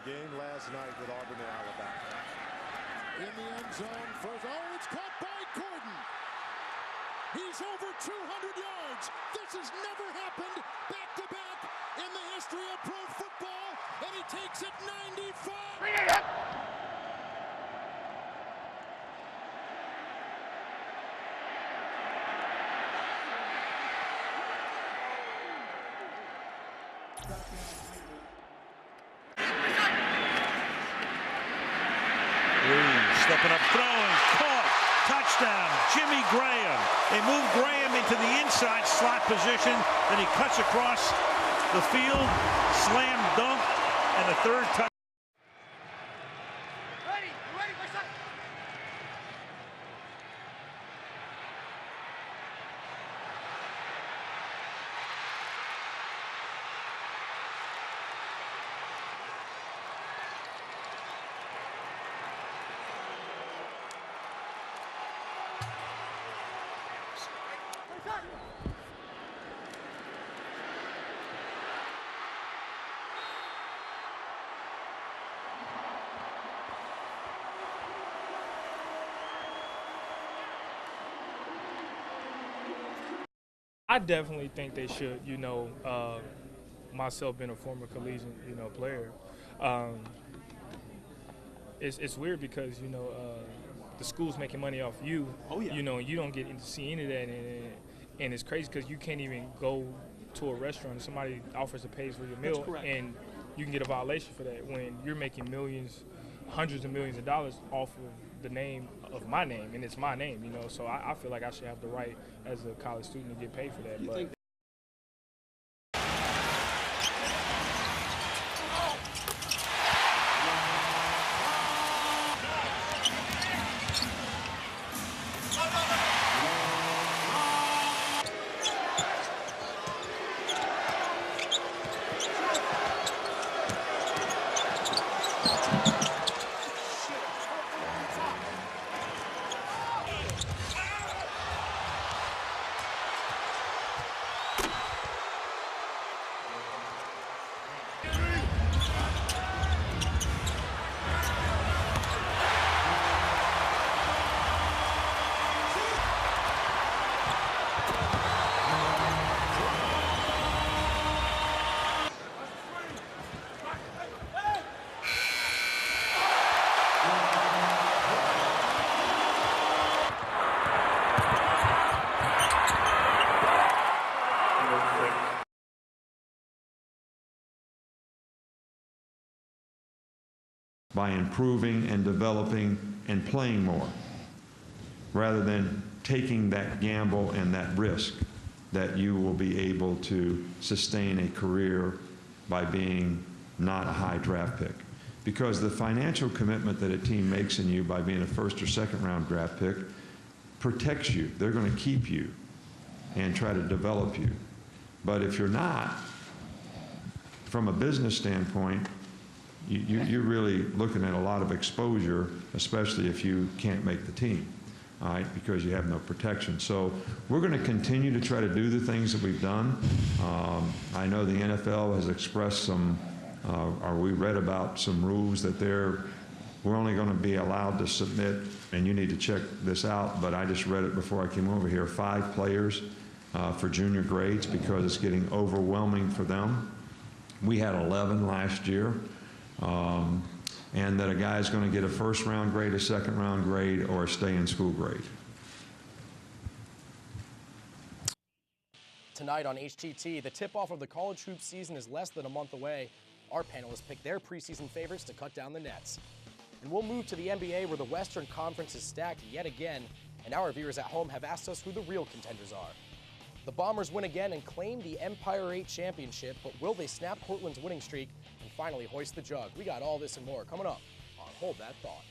game last night with Auburn and Alabama. In the end zone, it's caught by Gordon. He's over 200 yards. This has never happened back-to-back in the history of pro football, and he takes it 95. Bring it up. Stepping up, throwing, caught, touchdown, Jimmy Graham. They move Graham into the inside slot position, then he cuts across the field, slam dunk, and a third touchdown. Ready, my son. I definitely think they should, myself being a former collegiate, player. It's weird because, the school's making money off you, you don't get to see any of that. And it's crazy because you can't even go to a restaurant and somebody offers to pay for your meal and you can get a violation for that when you're making millions, hundreds of millions of dollars off of the name of my name, and it's my name, so I feel like I should have the right as a college student to get paid for that. But by improving and developing and playing more, rather than taking that gamble and that risk that you will be able to sustain a career by being not a high draft pick. Because the financial commitment that a team makes in you by being a first or second round draft pick protects you. They're going to keep you and try to develop you. But if you're not, from a business standpoint, you're really looking at a lot of exposure, especially if you can't make the team, all right, because you have no protection. So we're going to continue to try to do the things that we've done. I know the NFL has expressed some, or we read about some rules that we're only going to be allowed to submit, and you need to check this out, but I just read it before I came over here, 5 players for junior grades because it's getting overwhelming for them. We had 11 last year. And that a guy is going to get a first-round grade, a second-round grade, or a stay-in-school grade. Tonight on HTT, the tip-off of the college hoops season is less than a month away. Our panelists pick their preseason favorites to cut down the nets. And we'll move to the NBA, where the Western Conference is stacked yet again, and our viewers at home have asked us who the real contenders are. The Bombers win again and claim the Empire 8 championship, but will they snap Portland's winning streak and finally hoist the jug? We got all this and more coming up on Hold That Thought.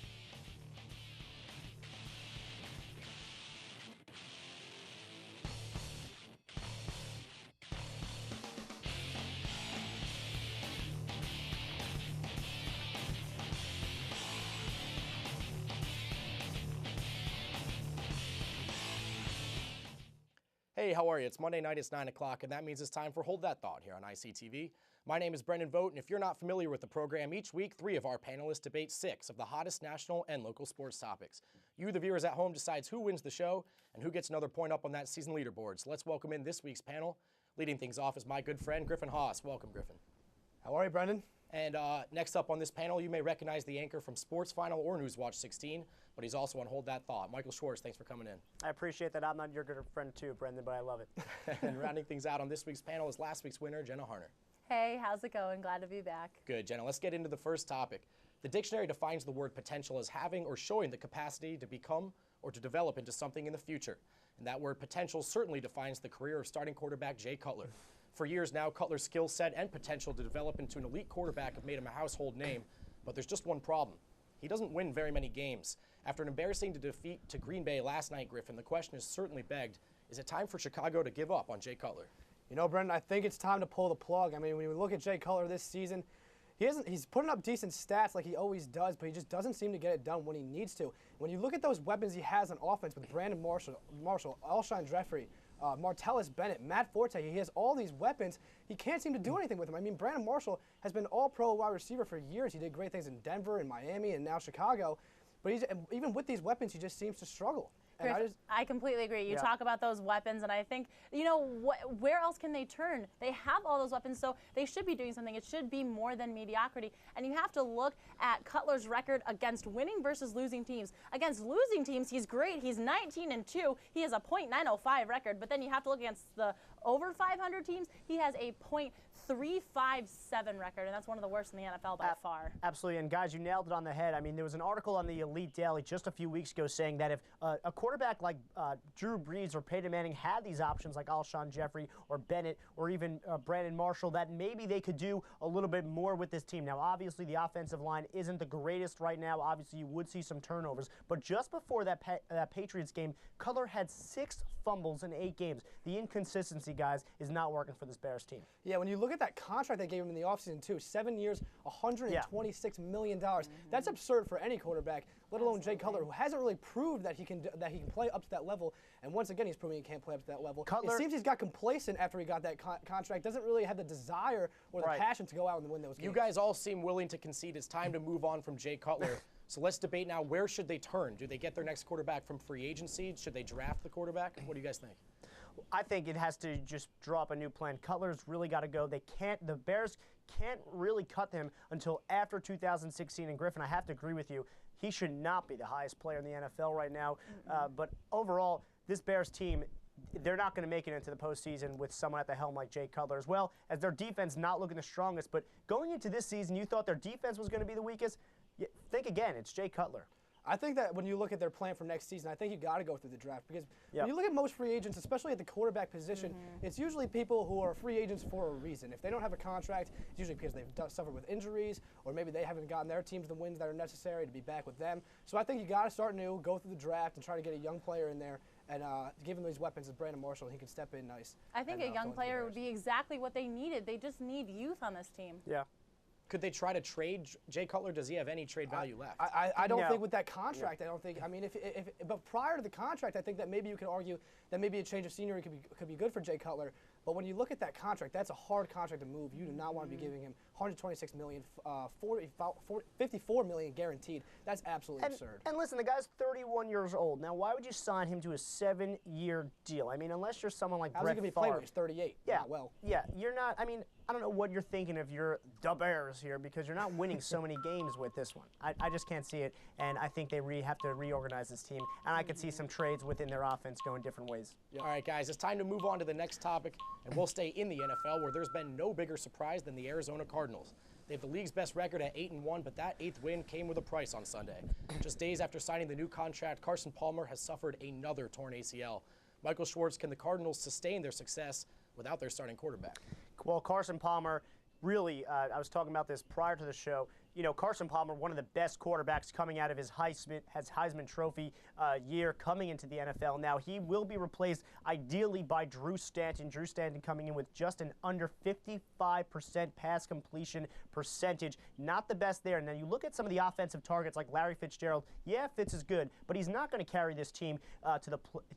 Hey, how are you? It's Monday night, it's 9 o'clock, and that means it's time for Hold That Thought here on ICTV. My name is Brendan Vogt, and if you're not familiar with the program, each week 3 of our panelists debate 6 of the hottest national and local sports topics. You, the viewers at home, decides who wins the show and who gets another point up on that season leaderboard. So let's welcome in this week's panel. Leading things off is my good friend, Griffin Haas. Welcome, Griffin. How are you, Brendan? And next up on this panel, you may recognize the anchor from Sports Final or Newswatch 16, but he's also on Hold That Thought. Michael Schwartz, thanks for coming in. I appreciate that. I'm not your good friend too, Brendan, but I love it. And rounding things out on this week's panel is last week's winner, Jenna Harner. Hey, how's it going? Glad to be back. Good, Jenna. Let's get into the first topic. The dictionary defines the word potential as having or showing the capacity to become or to develop into something in the future. And that word potential certainly defines the career of starting quarterback Jay Cutler. For years now, Cutler's skill set and potential to develop into an elite quarterback have made him a household name, but there's just one problem. He doesn't win very many games. After an embarrassing defeat to Green Bay last night, Griffin, the question is certainly begged, is it time for Chicago to give up on Jay Cutler? You know, Brendan, I think it's time to pull the plug. I mean, when you look at Jay Cutler this season, he's putting up decent stats like he always does, but he just doesn't seem to get it done when he needs to. When you look at those weapons he has on offense with Brandon Marshall, Alshon Jeffrey, Martellus Bennett, Matt Forte, he has all these weapons. He can't seem to do anything with them. I mean, Brandon Marshall has been all-pro wide receiver for years. He did great things in Denver and Miami and now Chicago. But even with these weapons, he just seems to struggle. Griff, I completely agree. You talk about those weapons, and I think, you know, where else can they turn? They have all those weapons, so they should be doing something. It should be more than mediocrity. And you have to look at Cutler's record against winning versus losing teams. Against losing teams, he's great. He's 19-2. He has a .905 record. But then you have to look against the over 500 teams. He has a .357 record, and that's one of the worst in the NFL by far. Absolutely. And guys, you nailed it on the head. I mean, there was an article on the Elite Daily just a few weeks ago saying that if a quarterback like Drew Brees or Peyton Manning had these options like Alshon Jeffrey or Bennett or even Brandon Marshall, that maybe they could do a little bit more with this team. Now, obviously, the offensive line isn't the greatest right now. Obviously, you would see some turnovers. But just before that Patriots game, Cutler had 6 fumbles in 8 games. The inconsistency, guys, is not working for this Bears team. Yeah, when you look at that contract they gave him in the offseason, too, 7 years, $126 million. That's absurd for any quarterback, let alone Jay Cutler, who hasn't really proved that he can play up to that level. And once again, he's proving he can't play up to that level. It seems he's got complacent after he got that contract, doesn't really have the desire or the passion to go out and win those games. You guys all seem willing to concede it's time to move on from Jay Cutler. So let's debate now, where should they turn? Do they get their next quarterback from free agency? Should they draft the quarterback? What do you guys think? I think it has to just draw up a new plan. Cutler's really got to go. The Bears can't really cut him until after 2016. And Griffin, I have to agree with you. He should not be the highest player in the NFL right now. But overall, this Bears team, they're not going to make it into the postseason with someone at the helm like Jay Cutler, as well as their defense not looking the strongest. But going into this season, you thought their defense was going to be the weakest. Think again, it's Jay Cutler. I think that when you look at their plan for next season, I think you got to go through the draft because when you look at most free agents, especially at the quarterback position, it's usually people who are free agents for a reason. If they don't have a contract, it's usually because they've suffered with injuries or maybe they haven't gotten their teams the wins that are necessary to be back with them. So I think you got to start new, go through the draft, and try to get a young player in there and give him these weapons as Brandon Marshall. He can step in nice. I think a young player would be exactly what they needed. They just need youth on this team. Yeah. Could they try to trade Jay Cutler? Does he have any trade value left? I don't think with that contract. I don't think. I mean, but prior to the contract, I think that maybe you could argue that maybe a change of scenery could be good for Jay Cutler. But when you look at that contract, that's a hard contract to move. You do not want to be giving him $126 million, $54 million guaranteed. That's absolutely absurd. And listen, the guy's 31 years old. Now, why would you sign him to a 7-year deal? I mean, unless you're someone like Brett Favre. How's he going to be playing when he's 38? Yeah, well. Yeah, you're not. I mean, I don't know what you're thinking if you're the Bears here because you're not winning so many games with this one. I just can't see it, and I think they have to reorganize this team, and I could see some trades within their offense going different ways. Yeah. All right, guys, it's time to move on to the next topic, and we'll stay in the NFL where there's been no bigger surprise than the Arizona Cardinals. They have the league's best record at 8-1, but that 8th win came with a price on Sunday. Just days after signing the new contract, Carson Palmer has suffered another torn ACL. Michael Schwartz, can the Cardinals sustain their success without their starting quarterback? Well, Carson Palmer, really, I was talking about this prior to the show. you know, Carson Palmer, one of the best quarterbacks coming out of his Heisman Trophy year coming into the NFL. Now, he will be replaced ideally by Drew Stanton. Drew Stanton coming in with just an under 55% pass completion percentage. Not the best there. And then you look at some of the offensive targets like Larry Fitzgerald. Yeah, Fitz is good, but he's not going to carry this team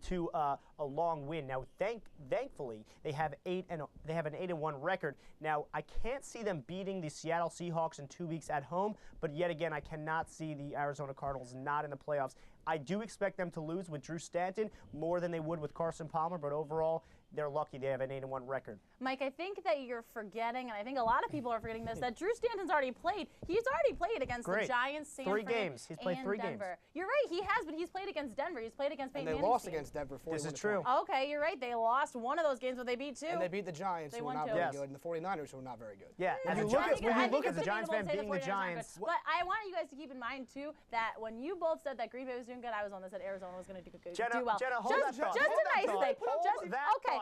to a long win. Now, thankfully, they have an 8-1 record. Now, I can't see them beating the Seattle Seahawks in 2 weeks at home, but yet again, I cannot see the Arizona Cardinals not in the playoffs. I do expect them to lose with Drew Stanton more than they would with Carson Palmer, but overall, they're lucky they have an 8-1 record. Mike, I think that you're forgetting, and I think a lot of people are forgetting this, that Drew Stanton's already played. He's already played against the Giants, San Fran, 3 games. He's played 3 Denver. games. You're right, he has, but he's played against Denver. He's played against Peyton Manning's Manning's lost team. against Denver. This is true. Okay, you're right. They lost one of those games, but they beat 2. And they beat the Giants, who were not very good, and the 49ers, who were not very good. Yeah, when as you look at the Giants fan beating the Giants. But I want you guys to keep in mind, too, that when you both said that Green Bay was doing good, I was on that said Arizona was going to do well. Jenna, hold that thought. Just a nice thing. Okay.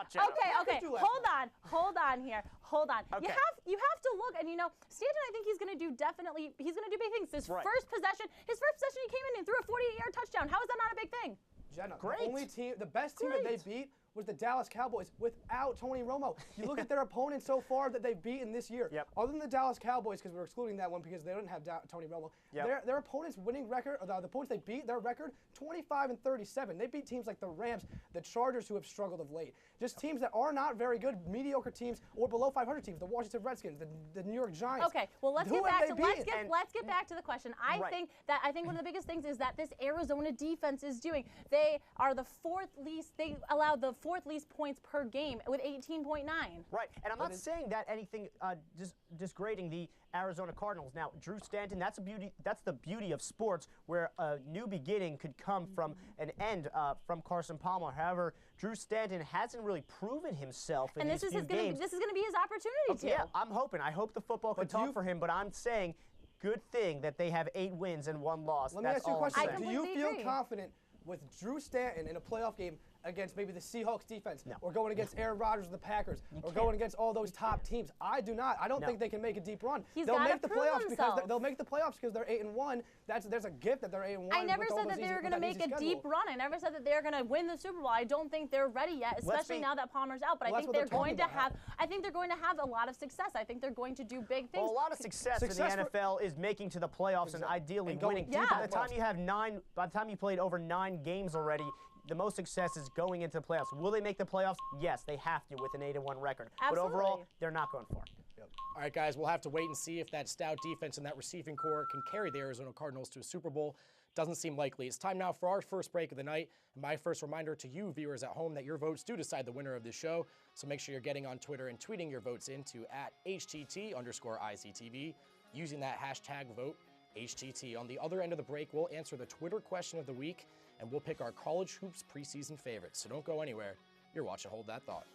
Hold on here. Hold on. Okay. You have to look, and you know, Stanton, I think he's going to do big things. His first possession, he came in and threw a 48-yard touchdown. How is that not a big thing? Jenna, great. The best team that they beat was the Dallas Cowboys without Tony Romo. You look at their opponents so far that they've beaten this year. Yep. Other than the Dallas Cowboys, because we're excluding that one because they didn't have Tony Romo. Yep. Their opponents' winning record, or the opponents they beat, their record 25-37. They beat teams like the Rams, the Chargers, who have struggled of late. Just teams that are not very good, mediocre teams, or below 500 teams. The Washington Redskins, the New York Giants. Okay, well let's get back to the question. I think one of the biggest things is that this Arizona defense is doing. They are the 4th least. They allowed the 4th least points per game with 18.9. Right, and I'm not saying that anything disgrading the Arizona Cardinals. Now, Drew Stanton, that's the beauty of sports, where a new beginning could come from an end from Carson Palmer. However, Drew Stanton hasn't really proven himself in these few games. This is going to be his opportunity too. Yeah, I'm hoping. I hope the football can talk for him, but I'm saying good thing that they have 8 wins and 1 loss. Let me ask you a question. Do you feel confident with Drew Stanton in a playoff game against maybe the Seahawks defense, or going against Aaron Rodgers and the Packers, or going against all those top teams? I do not. I don't think they can make a deep run. They'll make the playoffs because they're 8-1. There's a gift that they're 8-1. I never said that they were going to make a deep run. I never said that they're going to win the Super Bowl. I don't think they're ready yet, especially now that Palmer's out. But I think they're going to have. I think they're going to have a lot of success. I think they're going to do big things. Well, a lot of success in the NFL is making to the playoffs and ideally winning. By the time you have by the time you played over 9 games already, the most success is going into the playoffs. Will they make the playoffs? Yes, they have to with an 8-1 record. Absolutely. But overall, they're not going far. Yep. All right, guys, we'll have to wait and see if that stout defense and that receiving core can carry the Arizona Cardinals to a Super Bowl. Doesn't seem likely. It's time now for our first break of the night. And my first reminder to you viewers at home that your votes do decide the winner of this show. So make sure you're getting on Twitter and tweeting your votes into @HTT_ICTV using that hashtag vote HTT. On the other end of the break, we'll answer the Twitter question of the week, and we'll pick our college hoops preseason favorites. So don't go anywhere. You're watching Hold That Thought.